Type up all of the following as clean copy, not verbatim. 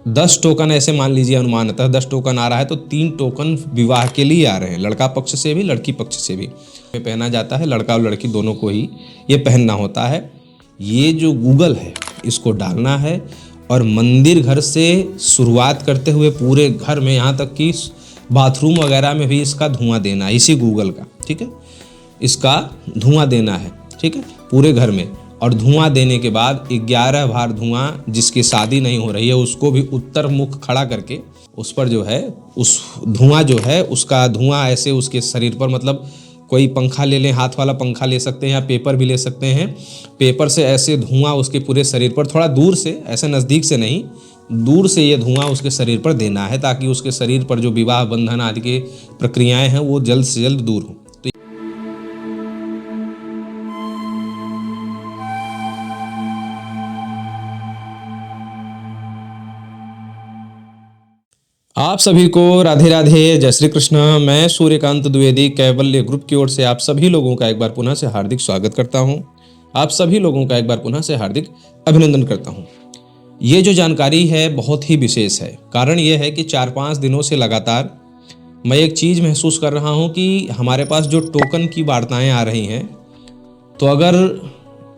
10 token ऐसे मान लीजिए अनुमानतः 10 टोकन आ रहा है तो 3 टोकन विवाह के लिए आ रहे हैं, लड़का पक्ष से भी लड़की पक्ष से भी। ये पहना जाता है, लड़का और लड़की दोनों को ही ये पहनना होता है। ये जो गूगल है इसको डालना है और मंदिर घर से शुरुआत करते हुए पूरे घर में, यहाँ तक कि बाथरूम वगैरह में भी इसका धुआं देना है, इसी गूगल का, ठीक है, इसका धुआं देना है, ठीक है, पूरे घर में। और धुआं देने के बाद 11 बार धुआं, जिसकी शादी नहीं हो रही है उसको भी उत्तर मुख खड़ा करके उस पर जो है उस धुआं जो है उसका धुआं ऐसे उसके शरीर पर, मतलब कोई पंखा ले लें, हाथ वाला पंखा ले सकते हैं या पेपर भी ले सकते हैं, पेपर से ऐसे धुआं उसके पूरे शरीर पर, थोड़ा दूर से, ऐसे नज़दीक से नहीं, दूर से ये धुआं उसके शरीर पर देना है ताकि उसके शरीर पर जो विवाह बंधन आदि के प्रक्रियाएं हैं वो जल्द से जल्द दूर हों। आप सभी को राधे राधे, जय श्री कृष्ण। मैं सूर्यकांत द्विवेदी कैवल्य ग्रुप की ओर से आप सभी लोगों का एक बार पुनः से हार्दिक स्वागत करता हूं। आप सभी लोगों का एक बार पुनः से हार्दिक अभिनंदन करता हूं। ये जो जानकारी है बहुत ही विशेष है। कारण ये है कि 4-5 दिनों से लगातार मैं एक चीज़ महसूस कर रहा हूं कि हमारे पास जो टोकन की वार्ताएँ आ रही हैं, तो अगर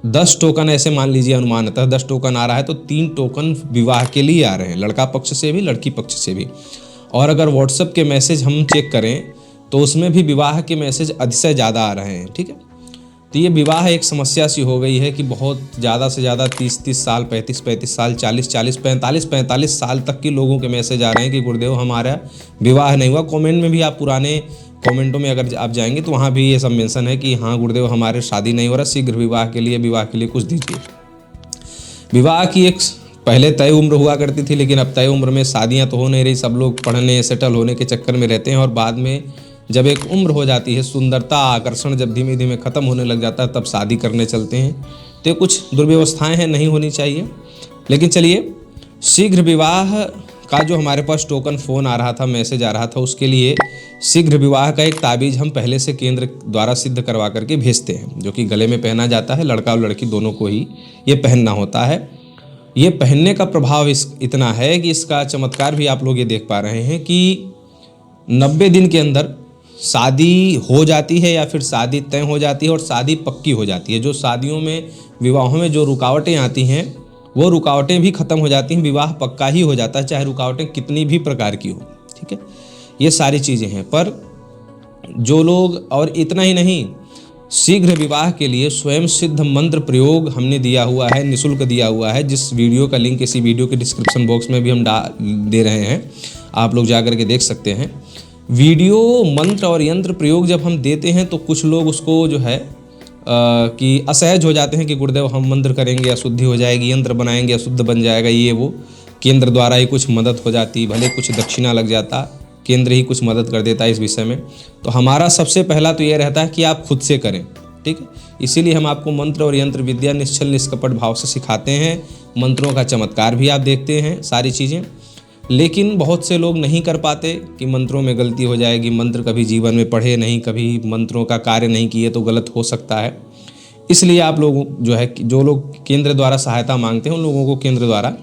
10 टोकन ऐसे मान लीजिए अनुमानतः 10 टोकन आ रहा है तो 3 टोकन विवाह के लिए आ रहे हैं, लड़का पक्ष से भी लड़की पक्ष से भी। और अगर व्हाट्सएप के मैसेज हम चेक करें तो उसमें भी विवाह के मैसेज अधिकतर ज़्यादा आ रहे हैं, ठीक है। तो ये विवाह एक समस्या सी हो गई है कि बहुत ज़्यादा से ज़्यादा 30-30 साल, 35-35 साल, 40-40, 45-45 साल तक के लोगों के मैसेज आ रहे हैं कि गुरुदेव हमारा विवाह नहीं हुआ। कमेंट में भी आप पुराने कमेंटों में अगर आप जाएंगे तो वहाँ भी ये सब मेंशन है कि हाँ गुरुदेव हमारे शादी नहीं हो रहा, शीघ्र विवाह के लिए कुछ दीजिए। विवाह की एक पहले तय उम्र हुआ करती थी, लेकिन अब तय उम्र में शादियाँ तो हो नहीं रही। सब लोग पढ़ने सेटल होने के चक्कर में रहते हैं और बाद में जब एक उम्र हो जाती है, सुंदरता आकर्षण जब धीमे धीमे ख़त्म होने लग जाता है, तब शादी करने चलते हैं। तो ये कुछ दुर्व्यवस्थाएँ हैं, नहीं होनी चाहिए। लेकिन चलिए, शीघ्र विवाह का जो हमारे पास टोकन फ़ोन आ रहा था, मैसेज आ रहा था, उसके लिए शीघ्र विवाह का एक ताबीज़ हम पहले से केंद्र द्वारा सिद्ध करवा करके भेजते हैं, जो कि गले में पहना जाता है। लड़का और लड़की दोनों को ही ये पहनना होता है। ये पहनने का प्रभाव इतना है कि इसका चमत्कार भी आप लोग ये देख पा रहे हैं कि 90 दिन के अंदर शादी हो जाती है या फिर शादी तय हो जाती है और शादी पक्की हो जाती है। जो शादियों में, विवाहों में जो रुकावटें आती हैं वो रुकावटें भी ख़त्म हो जाती हैं, विवाह पक्का ही हो जाता है, चाहे रुकावटें कितनी भी प्रकार की हो, ठीक है। ये सारी चीज़ें हैं। पर जो लोग, और इतना ही नहीं, शीघ्र विवाह के लिए स्वयं सिद्ध मंत्र प्रयोग हमने दिया हुआ है, निःशुल्क दिया हुआ है, जिस वीडियो का लिंक इसी वीडियो के डिस्क्रिप्शन बॉक्स में भी हम दे रहे हैं, आप लोग जा कर के देख सकते हैं। वीडियो मंत्र और यंत्र प्रयोग जब हम देते हैं तो कुछ लोग उसको जो है कि असहज हो जाते हैं कि गुरुदेव हम मंत्र करेंगे अशुद्धि हो जाएगी, यंत्र बनाएंगे अशुद्ध बन जाएगा, ये वो। केंद्र द्वारा ही कुछ मदद हो जाती, भले कुछ दक्षिणा लग जाता, केंद्र ही कुछ मदद कर देता है इस विषय में। तो हमारा सबसे पहला तो ये रहता है कि आप खुद से करें, ठीक है। इसीलिए हम आपको मंत्र और यंत्र विद्या निश्चल निष्कपट भाव से सिखाते हैं। मंत्रों का चमत्कार भी आप देखते हैं, सारी चीज़ें। लेकिन बहुत से लोग नहीं कर पाते कि मंत्रों में गलती हो जाएगी, मंत्र कभी जीवन में पढ़े नहीं, कभी मंत्रों का कार्य नहीं किए तो गलत हो सकता है। इसलिए आप लोगों जो है, जो लोग केंद्र द्वारा सहायता मांगते हैं उन लोगों को केंद्र द्वारा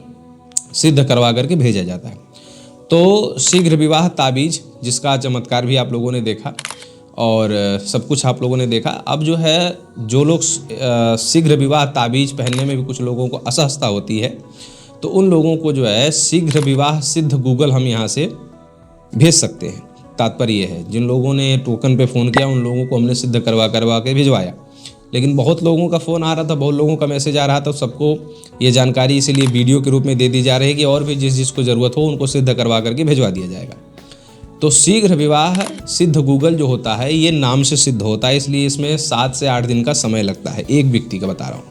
सिद्ध करवा करके भेजा जाता है। तो शीघ्र विवाह ताबीज़, जिसका चमत्कार भी आप लोगों ने देखा और सब कुछ आप लोगों ने देखा। अब जो है, जो लोग शीघ्र विवाह ताबीज़ पहनने में भी कुछ लोगों को असहजता होती है, तो उन लोगों को जो है शीघ्र विवाह सिद्ध गूगल हम यहाँ से भेज सकते हैं। तात्पर्य ये है, जिन लोगों ने टोकन पे फ़ोन किया उन लोगों को हमने सिद्ध करवा के भिजवाया। लेकिन बहुत लोगों का फ़ोन आ रहा था, बहुत लोगों का मैसेज आ रहा था, सबको ये जानकारी इसीलिए वीडियो के रूप में दे दी जा रही है कि और भी जिसको ज़रूरत हो उनको सिद्ध करवा करके भिजवा दिया जाएगा। तो शीघ्र विवाह सिद्ध गूगल जो होता है ये नाम से सिद्ध होता है, इसलिए इसमें 7 से 8 दिन का समय लगता है। एक व्यक्ति का बता रहा हूँ,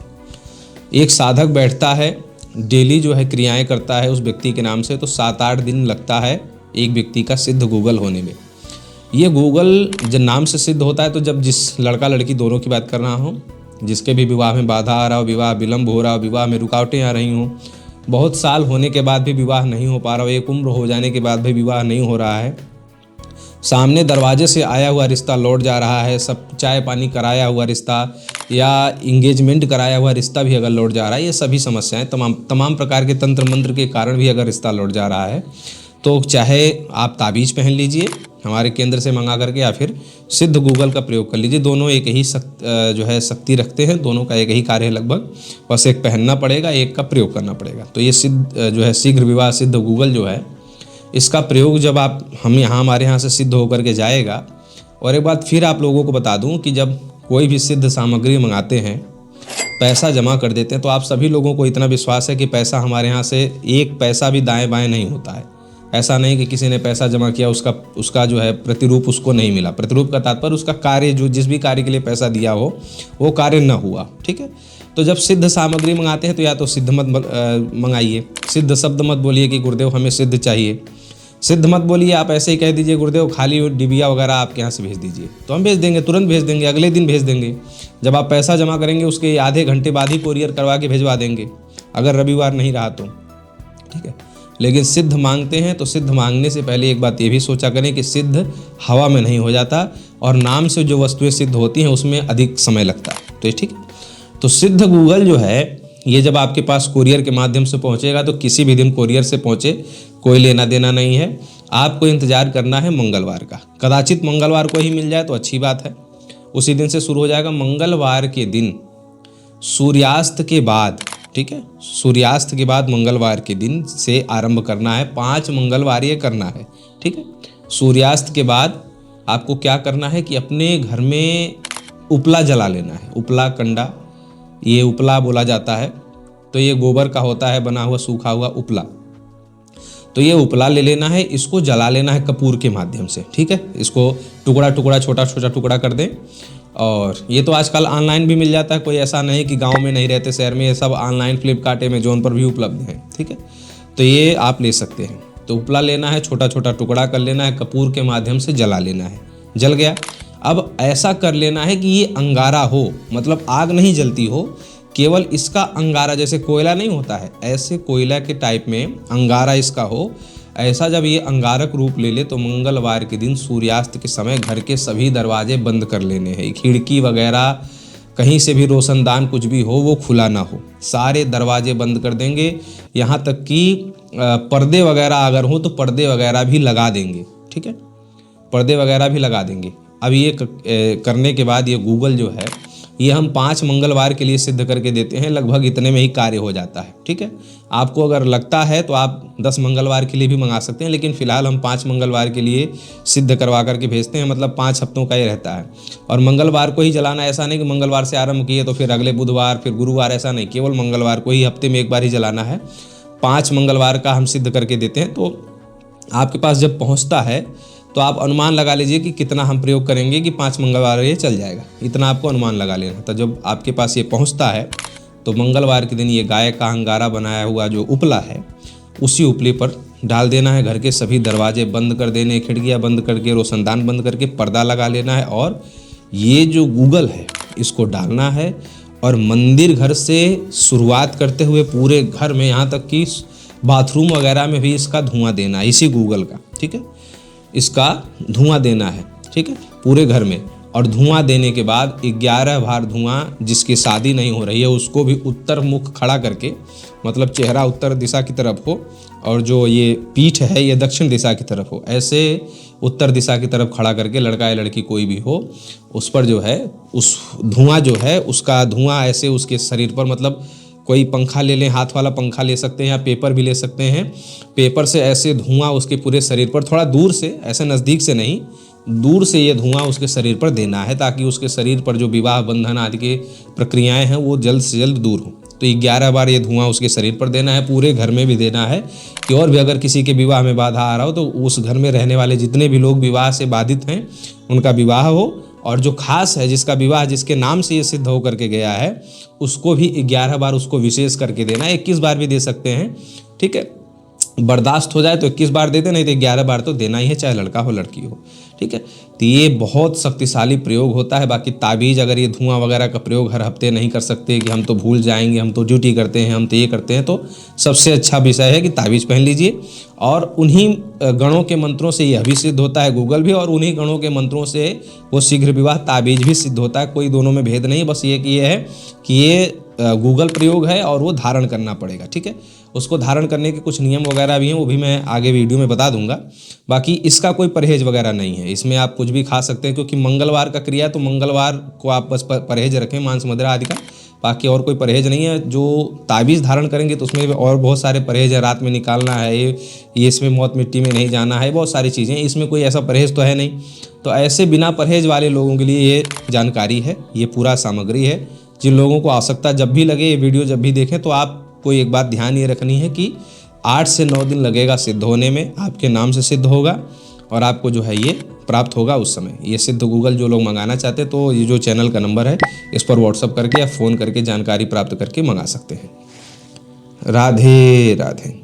एक साधक बैठता है, डेली जो है क्रियाएं करता है उस व्यक्ति के नाम से, तो 7-8 दिन लगता है एक व्यक्ति का सिद्ध गूगल होने में। ये गूगल जब नाम से सिद्ध होता है तो जब जिस लड़का लड़की दोनों की बात कर रहा हूँ, जिसके भी विवाह में बाधा आ रहा हो, विवाह विलम्ब हो रहा हो, विवाह में रुकावटें आ रही हों, बहुत साल होने के बाद भी विवाह नहीं हो पा रहा हो, एक उम्र हो जाने के बाद भी विवाह नहीं हो रहा है, सामने दरवाजे से आया हुआ रिश्ता लौट जा रहा है, सब चाय पानी कराया हुआ रिश्ता या इंगेजमेंट कराया हुआ रिश्ता भी अगर लौट जा रहा है, ये सभी समस्याएं तमाम प्रकार के तंत्र मंत्र के कारण भी अगर रिश्ता लौट जा रहा है, तो चाहे आप ताबीज़ पहन लीजिए हमारे केंद्र से मंगा करके, या फिर सिद्ध गूगल का प्रयोग कर लीजिए। दोनों एक ही शक्ति रखते हैं, दोनों का एक ही कार्य है लगभग, बस एक पहनना पड़ेगा, एक का प्रयोग करना पड़ेगा। तो ये शीघ्र विवाह सिद्ध गूगल जो है, इसका प्रयोग जब हमारे यहाँ से सिद्ध होकर के जाएगा। और एक बात फिर आप लोगों को बता दूं कि जब कोई भी सिद्ध सामग्री मंगाते हैं, पैसा जमा कर देते हैं, तो आप सभी लोगों को इतना विश्वास है कि पैसा हमारे यहाँ से एक पैसा भी दाएं बाएं नहीं होता है। ऐसा नहीं कि किसी ने पैसा जमा किया, उसका जो है प्रतिरूप उसको नहीं मिला। प्रतिरूप का तात्पर्य उसका कार्य, जो जिस भी कार्य के लिए पैसा दिया हो वो कार्य न हुआ। ठीक है, तो जब सिद्ध सामग्री मंगाते हैं तो या तो सिद्ध मत मंगाइए, सिद्ध शब्द मत बोलिए कि गुरुदेव हमें सिद्ध चाहिए, सिद्ध मत बोलिए, आप ऐसे ही कह दीजिए गुरुदेव खाली डिबिया वगैरह आपके यहाँ से भेज दीजिए, तो हम भेज देंगे, तुरंत भेज देंगे, अगले दिन भेज देंगे। जब आप पैसा जमा करेंगे उसके आधे घंटे बाद ही कोरियर करवा के भिजवा देंगे, अगर रविवार नहीं रहा तो। ठीक है, लेकिन सिद्ध मांगते हैं तो सिद्ध मांगने से पहले एक बात ये भी सोचा करें कि सिद्ध हवा में नहीं हो जाता, और नाम से जो वस्तुएं सिद्ध होती हैं उसमें अधिक समय लगता है। तो ठीक है, तो सिद्ध गूगल जो है ये जब आपके पास कुरियर के माध्यम से पहुंचेगा, तो किसी भी दिन कुरियर से पहुंचे कोई लेना देना नहीं है, आपको इंतजार करना है मंगलवार का। कदाचित मंगलवार को ही मिल जाए तो अच्छी बात है, उसी दिन से शुरू हो जाएगा। मंगलवार के दिन सूर्यास्त के बाद, ठीक है, सूर्यास्त के बाद मंगलवार के दिन से आरंभ करना है, 5 मंगलवार ये करना है। ठीक है, सूर्यास्त के बाद आपको क्या करना है कि अपने घर में उपला जला लेना है। उपला कंडा, ये उपला बोला जाता है, तो ये गोबर का होता है बना हुआ सूखा हुआ उपला। तो ये उपला ले लेना है, इसको जला लेना है कपूर के माध्यम से। ठीक है, इसको टुकड़ा छोटा टुकड़ा कर दें। और ये तो आजकल ऑनलाइन भी मिल जाता है, कोई ऐसा नहीं कि गांव में नहीं रहते, शहर में ये सब ऑनलाइन फ्लिपकार्ट अमेजोन पर भी उपलब्ध है। ठीक है, तो ये आप ले सकते हैं। तो उपला लेना है, छोटा टुकड़ा कर लेना है, कपूर के माध्यम से जला लेना है। जल गया, अब ऐसा कर लेना है कि ये अंगारा हो, मतलब आग नहीं जलती हो, केवल इसका अंगारा, जैसे कोयला नहीं होता है ऐसे कोयला के टाइप में अंगारा इसका हो। ऐसा जब ये अंगारक रूप ले ले तो मंगलवार के दिन सूर्यास्त के समय घर के सभी दरवाजे बंद कर लेने हैं, खिड़की वगैरह कहीं से भी रोशनदान कुछ भी हो वो खुला ना हो, सारे दरवाजे बंद कर देंगे। यहाँ तक कि पर्दे वगैरह अगर हो तो पर्दे वगैरह भी लगा देंगे। ठीक है, पर्दे वगैरह भी लगा देंगे। अब ये करने के बाद ये गूगल जो है ये हम 5 मंगलवार के लिए सिद्ध करके देते हैं, लगभग इतने में ही कार्य हो जाता है। ठीक है, आपको अगर लगता है तो आप 10 मंगलवार के लिए भी मंगा सकते हैं, लेकिन फिलहाल हम 5 मंगलवार के लिए सिद्ध करवा करके भेजते हैं, मतलब 5 हफ्तों का ये रहता है। और मंगलवार को ही जलाना, ऐसा नहीं कि मंगलवार से आरंभ किए तो फिर अगले बुधवार फिर गुरुवार, ऐसा नहीं, केवल मंगलवार को ही हफ्ते में एक बार ही जलाना है। 5 मंगलवार का हम सिद्ध करके देते हैं। तो आपके पास जब पहुँचता है तो आप अनुमान लगा लीजिए कि कितना हम प्रयोग करेंगे कि 5 मंगलवार ये चल जाएगा, इतना आपको अनुमान लगा लेना। तो जब आपके पास ये पहुंचता है तो मंगलवार के दिन ये गाय का अंगारा बनाया हुआ जो उपला है उसी उपले पर डाल देना है, घर के सभी दरवाजे बंद कर देने, खिड़कियाँ बंद करके, रोशनदान बंद करके, पर्दा लगा लेना है। और ये जो गूगल है इसको डालना है और मंदिर घर से शुरुआत करते हुए पूरे घर में, यहाँ तक कि बाथरूम वगैरह में भी इसका धुआं देना है, इसी गूगल का। ठीक है, इसका धुआं देना है। ठीक है, पूरे घर में। और धुआं देने के बाद 11 बार धुआं, जिसकी शादी नहीं हो रही है उसको भी उत्तर मुख खड़ा करके, मतलब चेहरा उत्तर दिशा की तरफ हो और जो ये पीठ है ये दक्षिण दिशा की तरफ हो, ऐसे उत्तर दिशा की तरफ खड़ा करके, लड़का या लड़की कोई भी हो, उस पर जो है उस धुआं जो है उसका धुआं ऐसे उसके शरीर पर, मतलब कोई पंखा ले लें, हाथ वाला पंखा ले सकते हैं या पेपर भी ले सकते हैं, पेपर से ऐसे धुआं उसके पूरे शरीर पर, थोड़ा दूर से, ऐसे नज़दीक से नहीं, दूर से ये धुआं उसके शरीर पर देना है, ताकि उसके शरीर पर जो विवाह बंधन आदि के प्रक्रियाएं हैं वो जल्द से जल्द दूर हों। तो 11 बार ये धुआं उसके शरीर पर देना है, पूरे घर में भी देना है कि और भी अगर किसी के विवाह में बाधा आ रहा हो तो उस घर में रहने वाले जितने भी लोग विवाह से बाधित हैं उनका विवाह हो, और जो खास है जिसका विवाह जिसके नाम से ये सिद्ध हो करके गया है उसको भी 11 बार उसको विशेष करके देना है, 21 बार भी दे सकते हैं। ठीक है, बर्दाश्त हो जाए तो 21 बार दे दे, नहीं तो 11 बार तो देना ही है, चाहे लड़का हो लड़की हो। ठीक है, तो ये बहुत शक्तिशाली प्रयोग होता है। बाकी ताबीज़, अगर ये धुआं वगैरह का प्रयोग हर हफ्ते नहीं कर सकते कि हम तो भूल जाएंगे, हम तो ड्यूटी करते हैं, हम तो ये करते हैं, तो सबसे अच्छा विषय है कि ताबीज़ पहन लीजिए। और उन्हीं गणों के मंत्रों से यह भी सिद्ध होता है, गूगल भी, और उन्हीं गणों के मंत्रों से वो शीघ्र विवाह ताबीज़ भी सिद्ध होता है। कोई दोनों में भेद नहीं, बस ये कि ये है कि ये गूगल प्रयोग है और वो धारण करना पड़ेगा। ठीक है, उसको धारण करने के कुछ नियम वगैरह भी हैं, वो भी मैं आगे वीडियो में बता दूंगा। बाकी इसका कोई परहेज वगैरह नहीं है, इसमें आप कुछ भी खा सकते हैं, क्योंकि मंगलवार का क्रिया है, तो मंगलवार को आप बस परहेज रखें मांस मदिरा आदि का, बाकी और कोई परहेज नहीं है। जो ताबीज़ धारण करेंगे तो उसमें और बहुत सारे परहेज है, रात में निकालना है, ये इसमें मौत मिट्टी में नहीं जाना है, बहुत सारी चीज़ें, इसमें कोई ऐसा परहेज तो है नहीं। तो ऐसे बिना परहेज वाले लोगों के लिए ये जानकारी है, ये पूरा सामग्री है। जिन लोगों को आवश्यकता जब भी लगे, ये वीडियो जब भी देखें, तो आपको एक बात ध्यान ये रखनी है कि 8 से 9 दिन लगेगा सिद्ध होने में, आपके नाम से सिद्ध होगा और आपको जो है ये प्राप्त होगा उस समय। ये सिद्ध गूगल जो लोग मंगाना चाहते हैं, तो ये जो चैनल का नंबर है, इस पर व्हाट्सअप करके या फ़ोन करके जानकारी प्राप्त करके मंगा सकते हैं। राधे राधे।